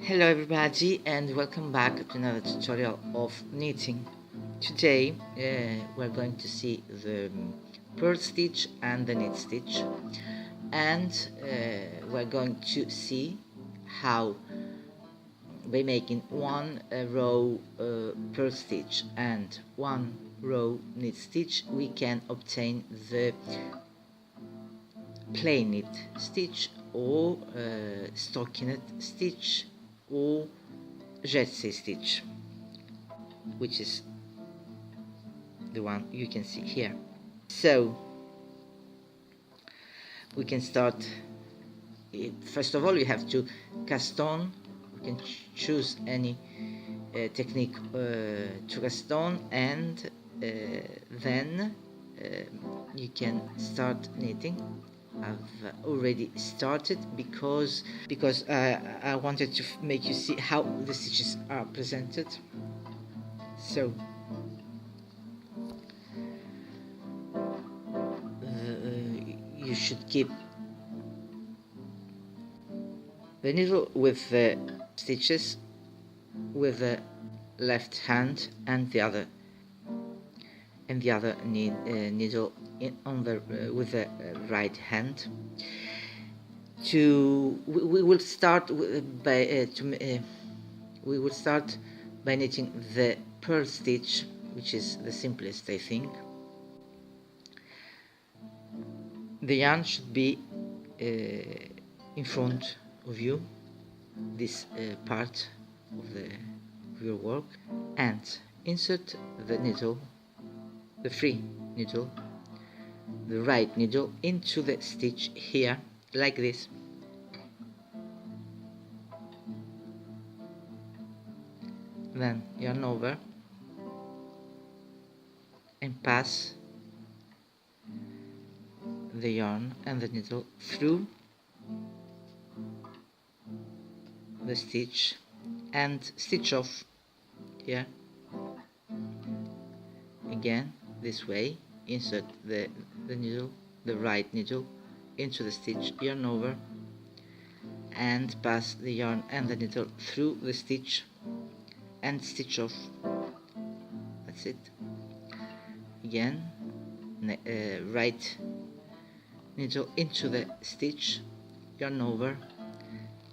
Hello everybody and welcome back to another tutorial of knitting. Today we're going to see the purl stitch and the knit stitch, and we're going to see how by making one row purl stitch and one row knit stitch we can obtain the plain knit stitch or stockinette stitch or jersey stitch, which is the one you can see here. So we can start. First of all, you have to cast on. You can choose any technique to cast on, and then you can start knitting. I've already started because I wanted to make you see how the stitches are presented. So you should keep the needle with the stitches with the left hand and the other needle with the right hand. We will start by knitting the purl stitch, which is the simplest, I think. The yarn should be in front of you, this part of your work, and insert the needle, the free needle, the right needle into the stitch here, like this. Then yarn over and pass the yarn and the needle through the stitch and stitch off here. Again, this way, insert the needle, the right needle, into the stitch, yarn over, and pass the yarn and the needle through the stitch and stitch off. That's it. Again, right needle into the stitch, yarn over,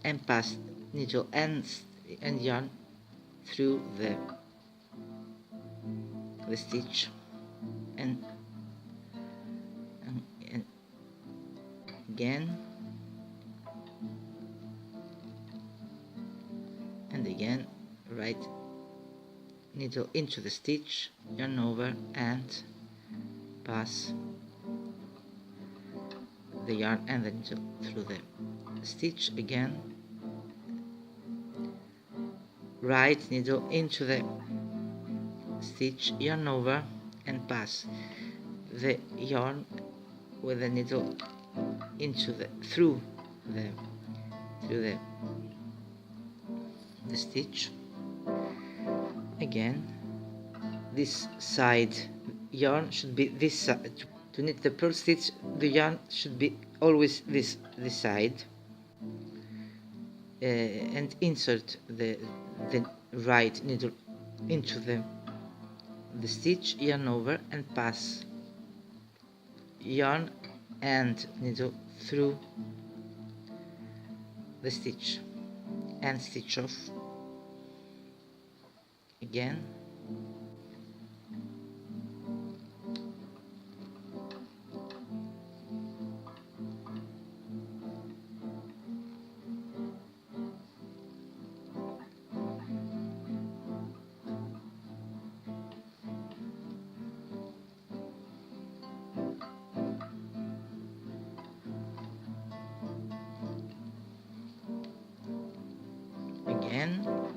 and pass needle and yarn through the stitch and again and again, right needle into the stitch, yarn over, and pass the yarn and the needle through the stitch. Again, right needle into the stitch, yarn over, and pass the yarn with the needle into the through the stitch. Again, this side yarn should be this side. To knit the purl stitch, the yarn should be always this side, and insert the right needle into the stitch, yarn over, and pass yarn and needle through the stitch and stitch off. Again,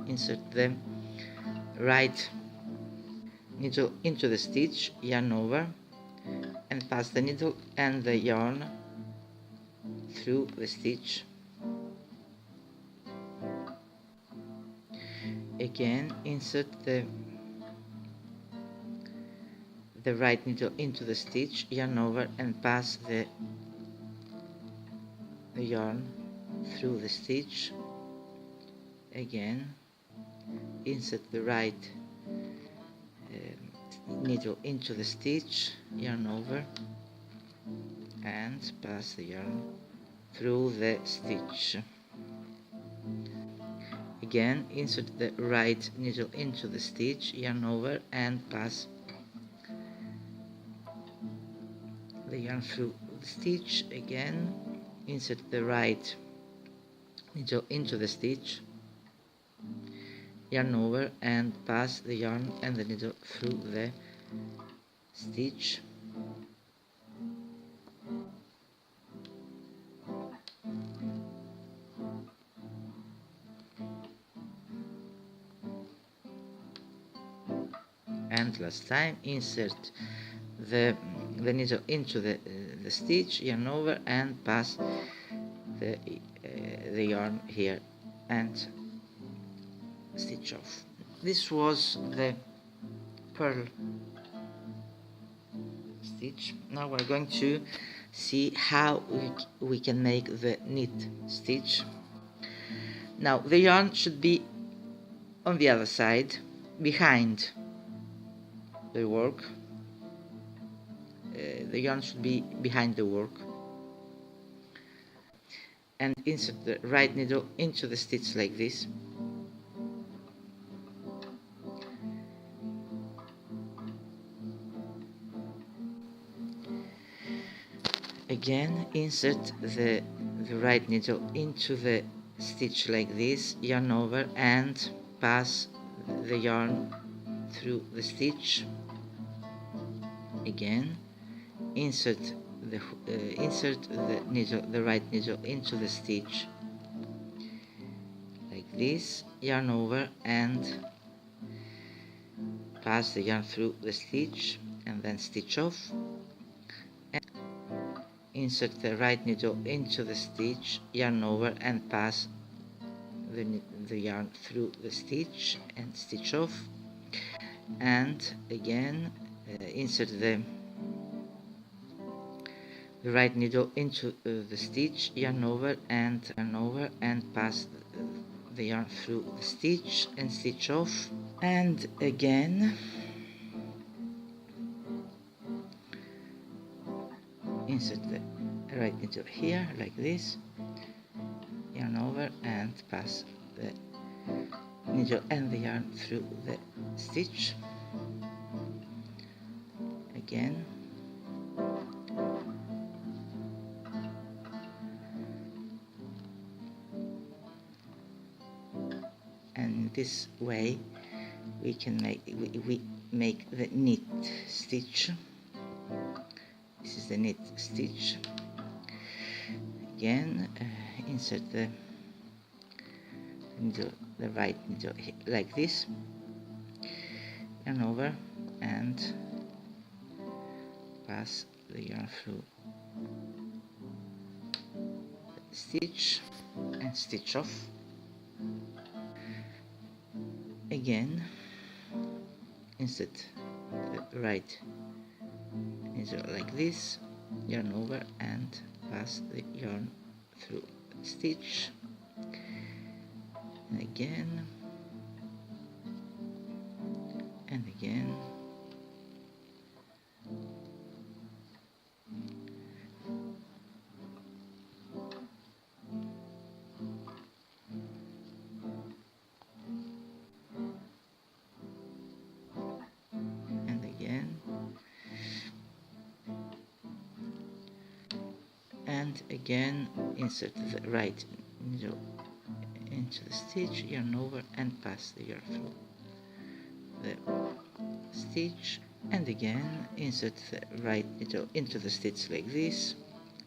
insert the right needle into the stitch, yarn over, and pass the needle and the yarn through the stitch. Again, insert the right needle into the stitch, yarn over, and pass the yarn through the stitch again insert the right needle into the stitch, yarn over, and pass the yarn through the stitch. Again, insert the right needle into the stitch, yarn over, and pass the yarn through the stitch. Again, insert the right needle into the stitch, yarn over, and pass the yarn and the needle through the stitch. And last time, insert the needle into the stitch, yarn over, and pass the yarn here and stitch off. This was the purl stitch. Now we're going to see how we can make the knit stitch. Now the yarn should be on the other side, behind the work. The yarn should be behind the work, and insert the right needle into the stitch like this. Again, insert the right needle into the stitch like this, yarn over, and pass the yarn through the stitch. Again, insert the right needle into the stitch like this, yarn over, and pass the yarn through the stitch, and then stitch off. And insert the right needle into the stitch, yarn over, and pass the yarn through the stitch and stitch off. And again, insert the right needle into the stitch, yarn over, and pass the yarn through the stitch and stitch off. And again, insert the right needle here like this, yarn over, and pass the needle and the yarn through the stitch. Again, and this way we can make the knit stitch. This is the knit stitch. Again, insert the needle, the right needle like this, yarn over, and pass the yarn through the stitch and stitch off. Again, insert the right needle like this, yarn over, and pass the yarn through the stitch. And again, and again, and again, and again. Insert the right needle into the stitch, yarn over, and pass the yarn through the stitch. And again, insert the right needle into the stitch like this,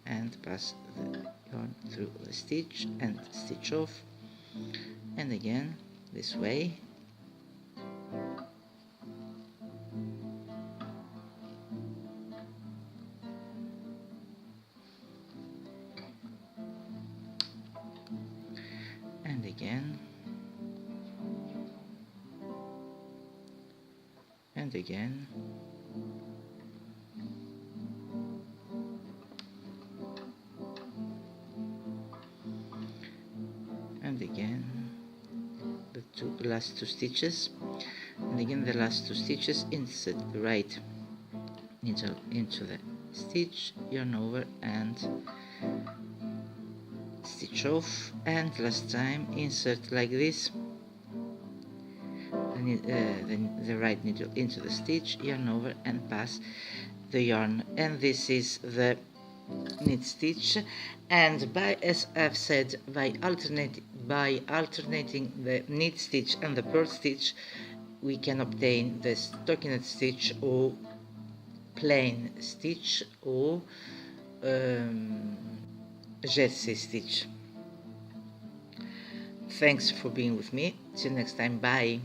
and pass the yarn through the stitch and stitch off. And again, this way. And again, and again, and again, last two stitches, and again the last two stitches, insert the right needle into the stitch, yarn over and stitch off, and last time insert like this the right needle into the stitch, yarn over and pass the yarn. And this is the knit stitch, and as I've said, by alternating the knit stitch and the purl stitch, we can obtain the stockinette stitch or plain stitch or jersey stitch. Thanks for being with me. See you next time. Bye.